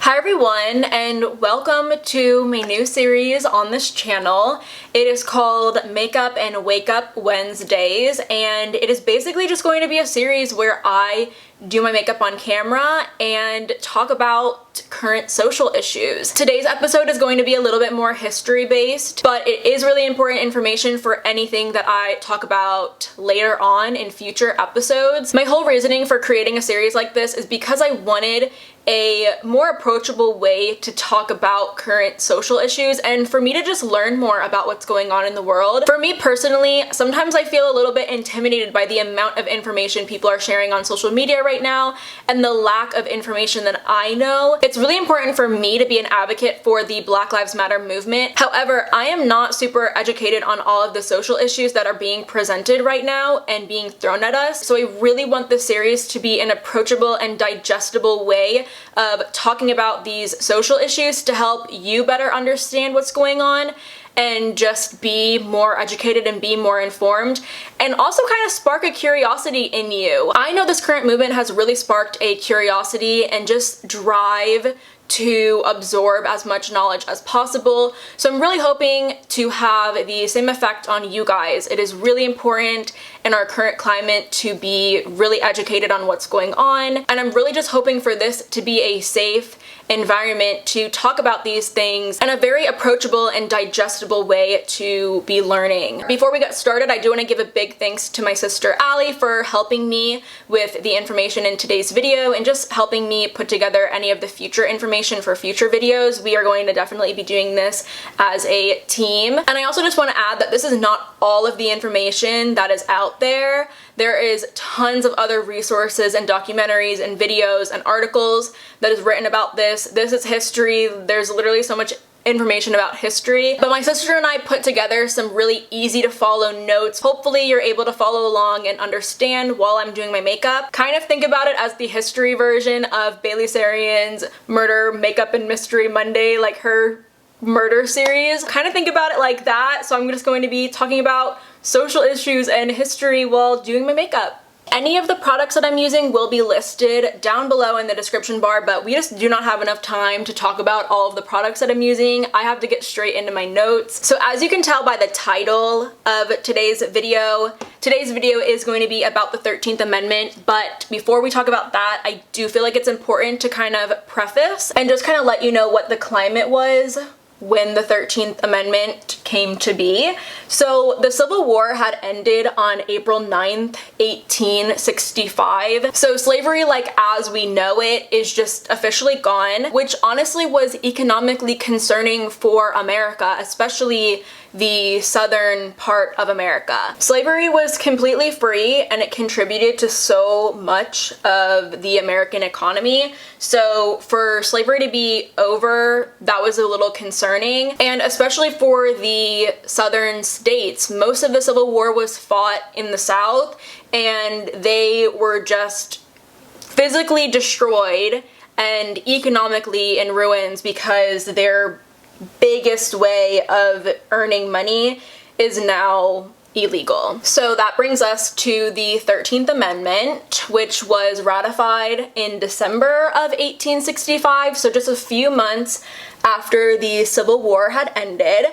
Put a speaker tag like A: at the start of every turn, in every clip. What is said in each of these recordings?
A: Hi everyone, and welcome to my new series on this channel. It is called Makeup and Wake Up Wednesdays, and it is basically just going to be a series where I do my makeup on camera and talk about current social issues. Today's episode is going to be a little bit more history based, but it is really important information for anything that I talk about later on in future episodes. My whole reasoning for creating a series like this is because I wanted a more approachable way to talk about current social issues and for me to just learn more about what's going on in the world. For me personally, sometimes I feel a little bit intimidated by the amount of information people are sharing on social media right now and the lack of information that I know. It's really important for me to be an advocate for the Black Lives Matter movement. However, I am not super educated on all of the social issues that are being presented right now and being thrown at us. So I really want this series to be an approachable and digestible way of talking about these social issues to help you better understand what's going on and just be more educated and be more informed, and also kind of spark a curiosity in you. I know this current movement has really sparked a curiosity and just drive to absorb as much knowledge as possible. So I'm really hoping to have the same effect on you guys. It is really important in our current climate to be really educated on what's going on, and I'm really just hoping for this to be a safe environment to talk about these things in a very approachable and digestible way to be learning. Before we get started, I do want to give a big thanks to my sister Allie for helping me with the information in today's video and just helping me put together any of the future information for future videos. We are going to definitely be doing this as a team. And I also just want to add that this is not all of the information that is out there. There is tons of other resources and documentaries and videos and articles that is written about this. This is history. There's literally so much information about history, but my sister and I put together some really easy to follow notes. Hopefully you're able to follow along and understand while I'm doing my makeup. Kind of think about it as the history version of Bailey Sarian's Murder, Makeup, and Mystery Monday, like her murder series. Kind of think about it like that. So I'm just going to be talking about social issues and history while doing my makeup. Any of the products that I'm using will be listed down below in the description bar, but we just do not have enough time to talk about all of the products that I'm using. I have to get straight into my notes. So as you can tell by the title of today's video is going to be about the 13th Amendment, but before we talk about that, I do feel like it's important to kind of preface and just kind of let you know what the climate was when the 13th Amendment came to be. So the Civil War had ended on April 9th, 1865. So slavery, like as we know it, is just officially gone, which honestly was economically concerning for America, especially the southern part of America. Slavery was completely free and it contributed to so much of the American economy. So for slavery to be over, that was a little concerning. And especially for the southern states, most of the Civil War was fought in the South and they were just physically destroyed and economically in ruins because their biggest way of earning money is now illegal. So that brings us to the 13th Amendment, which was ratified in December of 1865, so just a few months after the Civil War had ended.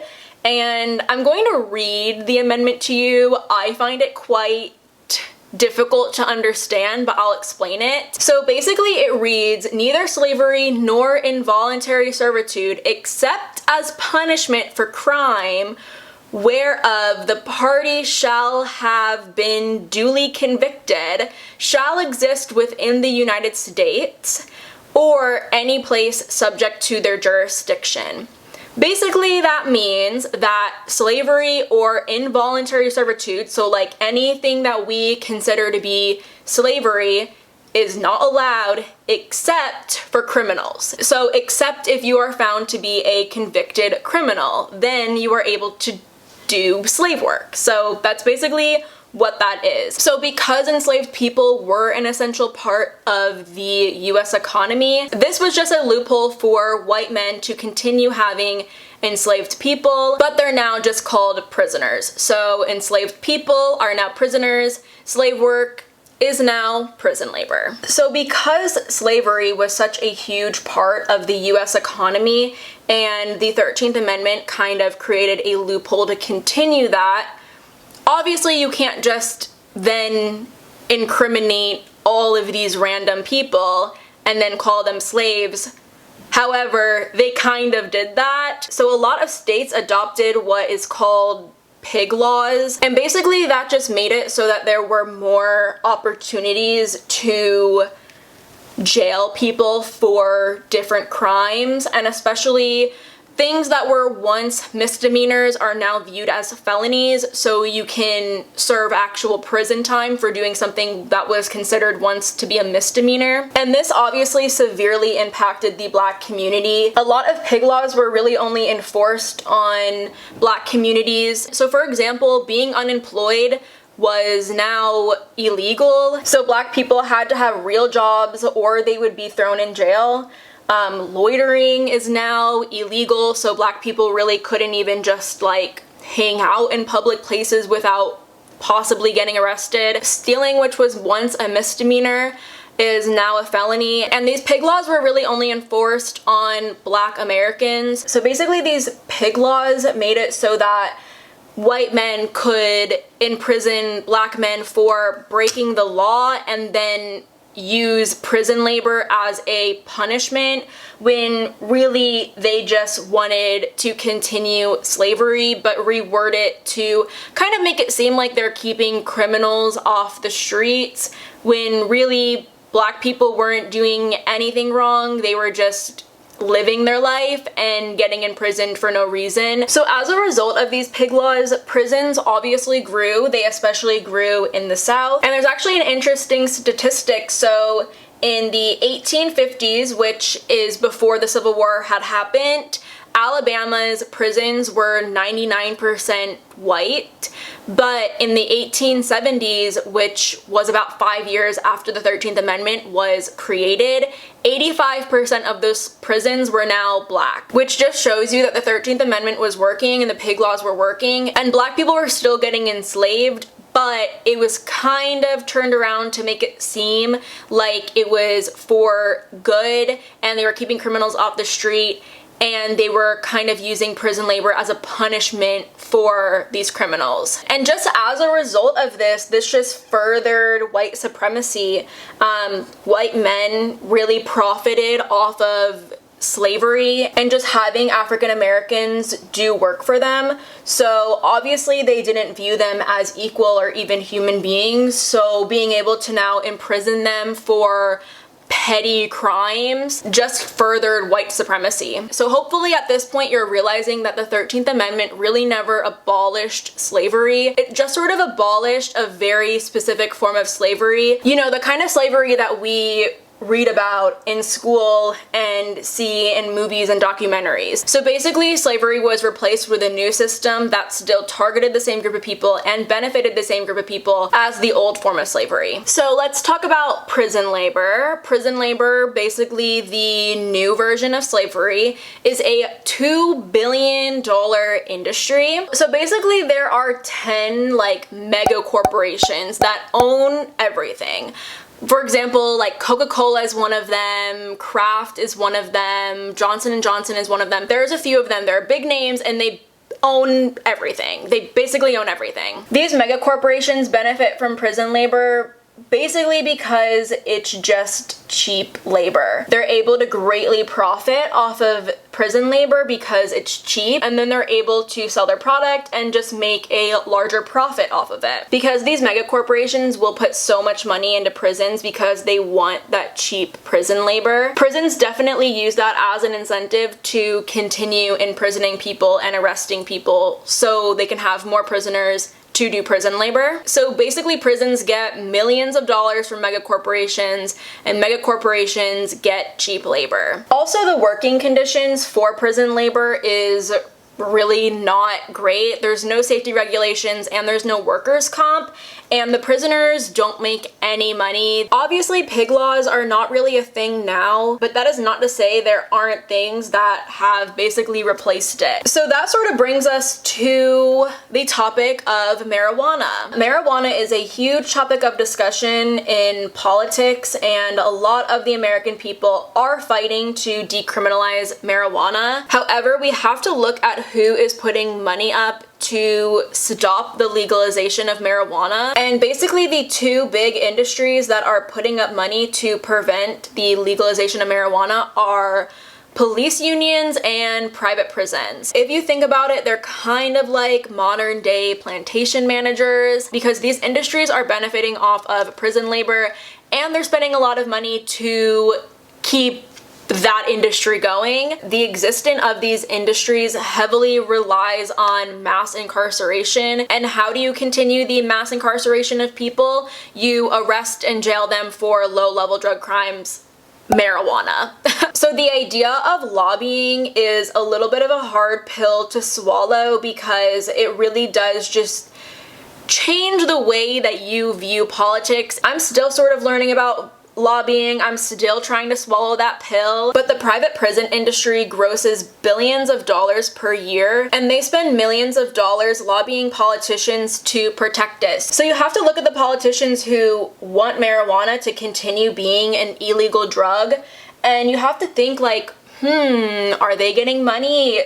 A: And I'm going to read the amendment to you. I find it quite difficult to understand, but I'll explain it. So basically it reads, "Neither slavery nor involuntary servitude, except as punishment for crime whereof the party shall have been duly convicted, shall exist within the United States or any place subject to their jurisdiction." Basically, that means that slavery or involuntary servitude, so like anything that we consider to be slavery, is not allowed except for criminals. So except if you are found to be a convicted criminal, then you are able to do slave work. So that's basically what that is. So because enslaved people were an essential part of the US economy, this was just a loophole for white men to continue having enslaved people, but they're now just called prisoners. So enslaved people are now prisoners. Slave work is now prison labor. So because slavery was such a huge part of the US economy and the 13th Amendment kind of created a loophole to continue that, obviously you can't just then incriminate all of these random people and then call them slaves. However, they kind of did that. So a lot of states adopted what is called pig laws, and basically that just made it so that there were more opportunities to jail people for different crimes, and especially things that were once misdemeanors are now viewed as felonies, so you can serve actual prison time for doing something that was considered once to be a misdemeanor. And this obviously severely impacted the Black community. A lot of pig laws were really only enforced on Black communities. So for example, being unemployed was now illegal. So Black people had to have real jobs or they would be thrown in jail. Loitering is now illegal, so Black people really couldn't even just like hang out in public places without possibly getting arrested. Stealing, which was once a misdemeanor, is now a felony, and these pig laws were really only enforced on Black Americans. So basically these pig laws made it so that white men could imprison Black men for breaking the law and then use prison labor as a punishment, when really they just wanted to continue slavery but reword it to kind of make it seem like they're keeping criminals off the streets, when really Black people weren't doing anything wrong. They were just living their life and getting imprisoned for no reason. So as a result of these pig laws, prisons obviously grew. They especially grew in the South. And there's actually an interesting statistic. So in the 1850s, which is before the Civil War had happened, Alabama's prisons were 99% white, but in the 1870s, which was about 5 years after the 13th Amendment was created, 85% of those prisons were now Black, which just shows you that the 13th Amendment was working and the pig laws were working, and Black people were still getting enslaved, but it was kind of turned around to make it seem like it was for good and they were keeping criminals off the street, and they were kind of using prison labor as a punishment for these criminals. And just as a result of this just furthered white supremacy. White men really profited off of slavery and just having African Americans do work for them. So obviously they didn't view them as equal or even human beings. So being able to now imprison them for petty crimes just furthered white supremacy. So hopefully at this point you're realizing that the 13th Amendment really never abolished slavery. It just sort of abolished a very specific form of slavery. You know, the kind of slavery that we read about in school and see in movies and documentaries. So basically slavery was replaced with a new system that still targeted the same group of people and benefited the same group of people as the old form of slavery. So let's talk about prison labor. Prison labor, basically the new version of slavery, is a $2 billion industry. So basically there are 10 like mega corporations that own everything. For example, like Coca-Cola is one of them, Kraft is one of them, Johnson & Johnson is one of them. There's a few of them. They're big names and they own everything. They basically own everything. These mega corporations benefit from prison labor basically because it's just cheap labor. They're able to greatly profit off of prison labor because it's cheap, and then they're able to sell their product and just make a larger profit off of it. Because these mega corporations will put so much money into prisons because they want that cheap prison labor. Prisons definitely use that as an incentive to continue imprisoning people and arresting people so they can have more prisoners to do prison labor. So basically prisons get millions of dollars from mega corporations and mega corporations get cheap labor. Also, the working conditions for prison labor is really not great. There's no safety regulations and there's no workers' comp, and the prisoners don't make any money. Obviously, pig laws are not really a thing now, but that is not to say there aren't things that have basically replaced it. So that sort of brings us to the topic of marijuana. Marijuana is a huge topic of discussion in politics, and a lot of the American people are fighting to decriminalize marijuana. However, we have to look at who is putting money up to stop the legalization of marijuana. And basically the two big industries that are putting up money to prevent the legalization of marijuana are police unions and private prisons. If you think about it, they're kind of like modern day plantation managers, because these industries are benefiting off of prison labor and they're spending a lot of money to keep that industry going. The existence of these industries heavily relies on mass incarceration. And how do you continue the mass incarceration of people? You arrest and jail them for low-level drug crimes. Marijuana. So the idea of lobbying is a little bit of a hard pill to swallow, because it really does just change the way that you view politics. I'm still sort of learning about lobbying. I'm still trying to swallow that pill. But the private prison industry grosses billions of dollars per year, and they spend millions of dollars lobbying politicians to protect us. So you have to look at the politicians who want marijuana to continue being an illegal drug, and you have to think like, are they getting money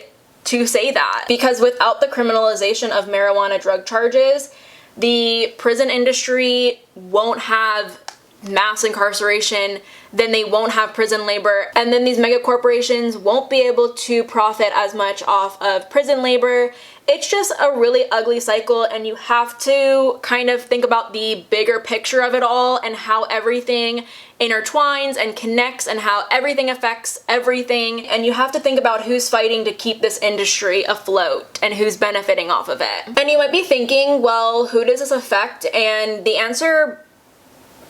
A: to say that? Because without the criminalization of marijuana drug charges, the prison industry won't have mass incarceration, then they won't have prison labor, and then these mega corporations won't be able to profit as much off of prison labor. It's just a really ugly cycle, and you have to kind of think about the bigger picture of it all and how everything intertwines and connects and how everything affects everything, and you have to think about who's fighting to keep this industry afloat and who's benefiting off of it. And you might be thinking, well, who does this affect? And the answer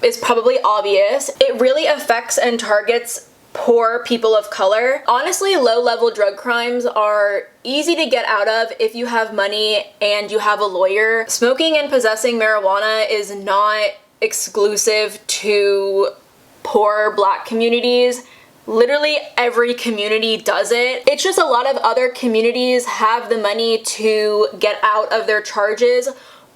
A: is probably obvious. It really affects and targets poor people of color. Honestly, low-level drug crimes are easy to get out of if you have money and you have a lawyer. Smoking and possessing marijuana is not exclusive to poor Black communities. Literally every community does it. It's just a lot of other communities have the money to get out of their charges,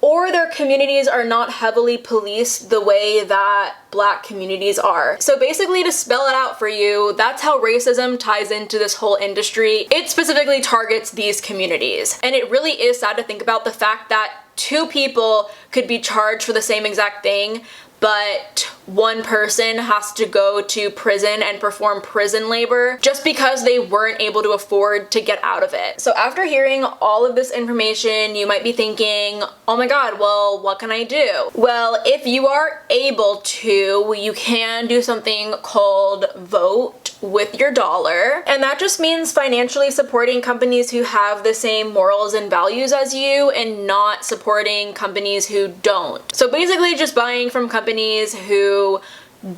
A: or their communities are not heavily policed the way that Black communities are. So basically, to spell it out for you, that's how racism ties into this whole industry. It specifically targets these communities. And it really is sad to think about the fact that two people could be charged for the same exact thing, but one person has to go to prison and perform prison labor just because they weren't able to afford to get out of it. So after hearing all of this information, you might be thinking, oh my god, well, what can I do? Well, if you are able to, you can do something called vote with your dollar. And that just means financially supporting companies who have the same morals and values as you and not supporting companies who don't. So basically just buying from companies who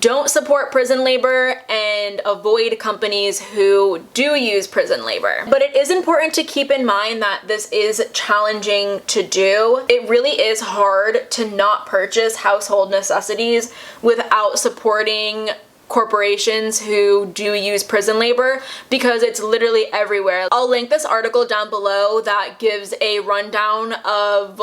A: don't support prison labor and avoid companies who do use prison labor. But it is important to keep in mind that this is challenging to do. It really is hard to not purchase household necessities without supporting corporations who do use prison labor, because it's literally everywhere. I'll link this article down below that gives a rundown of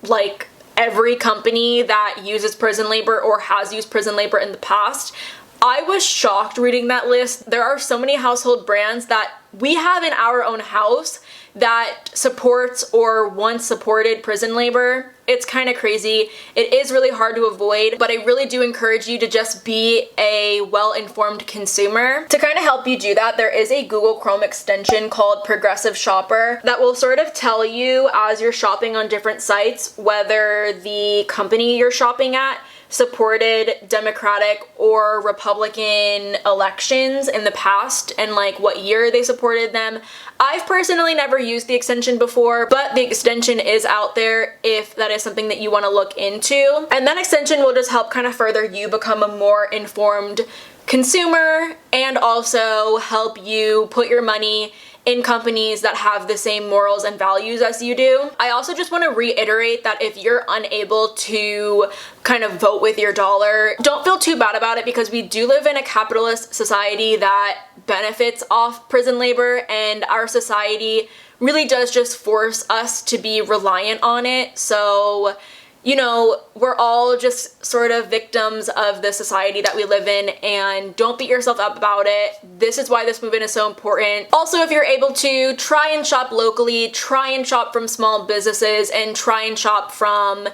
A: like every company that uses prison labor or has used prison labor in the past. I was shocked reading that list. There are so many household brands that we have in our own house that supports or once supported prison labor. It's kind of crazy. It is really hard to avoid, but I really do encourage you to just be a well-informed consumer. To kind of help you do that, there is a Google Chrome extension called Progressive Shopper that will sort of tell you as you're shopping on different sites whether the company you're shopping at supported Democratic or Republican elections in the past and like what year they supported them. I've personally never used the extension before, but the extension is out there if that is something that you want to look into. And that extension will just help kind of further you become a more informed consumer and also help you put your money in companies that have the same morals and values as you do. I also just want to reiterate that if you're unable to kind of vote with your dollar, don't feel too bad about it, because we do live in a capitalist society that benefits off prison labor, and our society really does just force us to be reliant on it. So, you know, we're all just sort of victims of the society that we live in, and don't beat yourself up about it. This is why this movement is so important. Also, if you're able to, try and shop locally, try and shop from small businesses, and try and shop from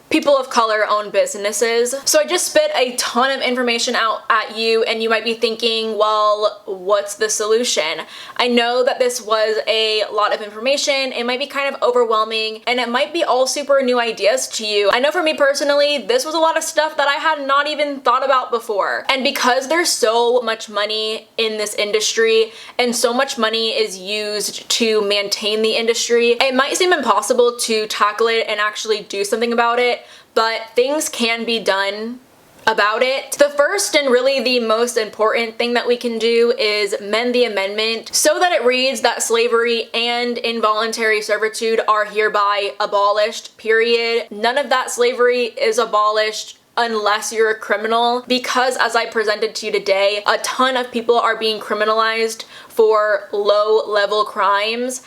A: people of color owned businesses. So I just spit a ton of information out at you, and you might be thinking, well, what's the solution? I know that this was a lot of information. It might be kind of overwhelming, and it might be all super new ideas to you. I know for me personally, this was a lot of stuff that I had not even thought about before. And because there's so much money in this industry and so much money is used to maintain the industry, it might seem impossible to tackle it and actually do something about it. But things can be done about it. The first and really the most important thing that we can do is mend the amendment so that it reads that slavery and involuntary servitude are hereby abolished, period. None of that slavery is abolished unless you're a criminal, because as I presented to you today, a ton of people are being criminalized for low-level crimes,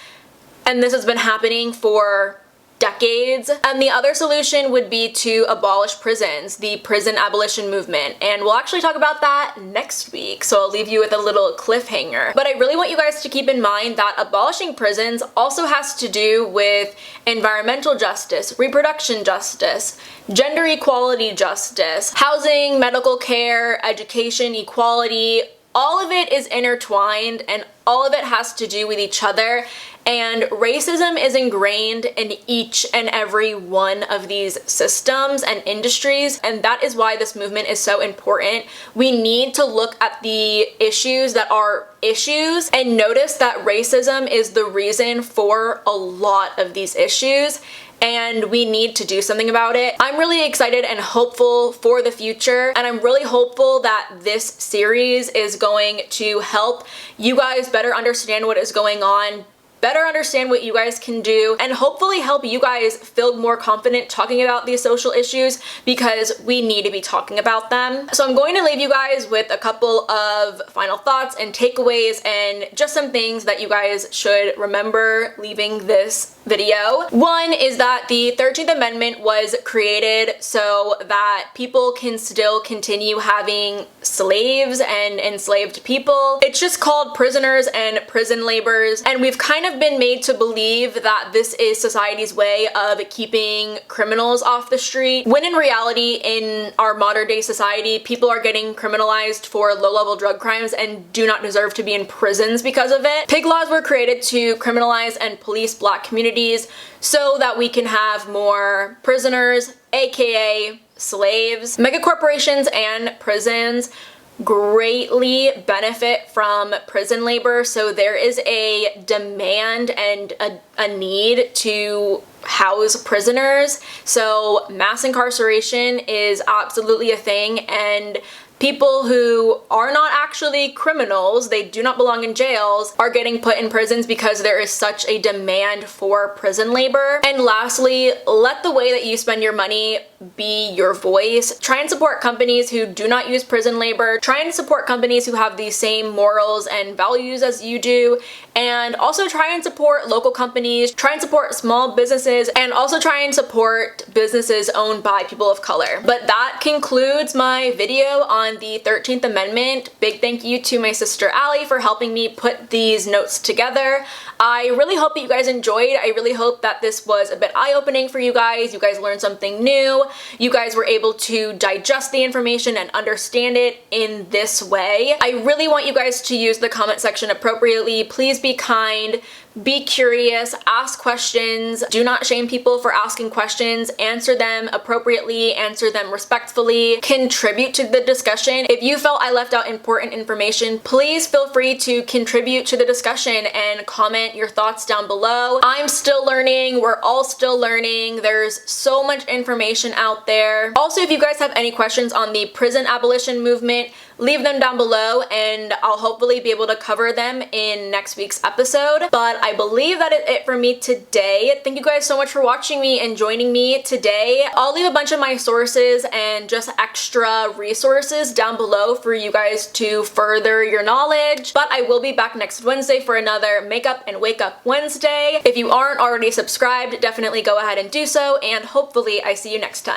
A: and this has been happening for decades. And the other solution would be to abolish prisons, the prison abolition movement, and we'll actually talk about that next week, so I'll leave you with a little cliffhanger. But I really want you guys to keep in mind that abolishing prisons also has to do with environmental justice, reproduction justice, gender equality justice, housing, medical care, education equality. All of it is intertwined, and all of it has to do with each other, and racism is ingrained in each and every one of these systems and industries, and that is why this movement is so important. We need to look at the issues that are issues and notice that racism is the reason for a lot of these issues, and we need to do something about it. I'm really excited and hopeful for the future, and I'm really hopeful that this series is going to help you guys better understand what is going on, better understand what you guys can do, and hopefully help you guys feel more confident talking about these social issues, because we need to be talking about them. So I'm going to leave you guys with a couple of final thoughts and takeaways and just some things that you guys should remember leaving this video. One is that the 13th Amendment was created so that people can still continue having slaves and enslaved people. It's just called prisoners and prison laborers, and we've kind of been made to believe that this is society's way of keeping criminals off the street, when in reality, in our modern day society, people are getting criminalized for low-level drug crimes and do not deserve to be in prisons because of it. Pig laws were created to criminalize and police Black communities so that we can have more prisoners, aka slaves. Megacorporations and prisons greatly benefit from prison labor, so there is a demand and a need to house prisoners. So mass incarceration is absolutely a thing, and people who are not actually criminals, they do not belong in jails, are getting put in prisons because there is such a demand for prison labor. And lastly, let the way that you spend your money be your voice. Try and support companies who do not use prison labor. Try and support companies who have the same morals and values as you do. And also try and support local companies. Try and support small businesses, and also try and support businesses owned by people of color. But that concludes my video on the 13th Amendment. Big thank you to my sister Allie for helping me put these notes together. I really hope that you guys enjoyed. I really hope that this was a bit eye-opening for you guys. You guys learned something new. You guys were able to digest the information and understand it in this way. I really want you guys to use the comment section appropriately. Please be kind. Be curious, ask questions, do not shame people for asking questions, answer them appropriately, answer them respectfully, contribute to the discussion. If you felt I left out important information, please feel free to contribute to the discussion and comment your thoughts down below. I'm still learning, we're all still learning, there's so much information out there. Also, if you guys have any questions on the prison abolition movement, leave them down below and I'll hopefully be able to cover them in next week's episode. But I believe that is it for me today. Thank you guys so much for watching me and joining me today. I'll leave a bunch of my sources and just extra resources down below for you guys to further your knowledge. But I will be back next Wednesday for another Makeup and Wake Up Wednesday. If you aren't already subscribed, definitely go ahead and do so, and hopefully I see you next time.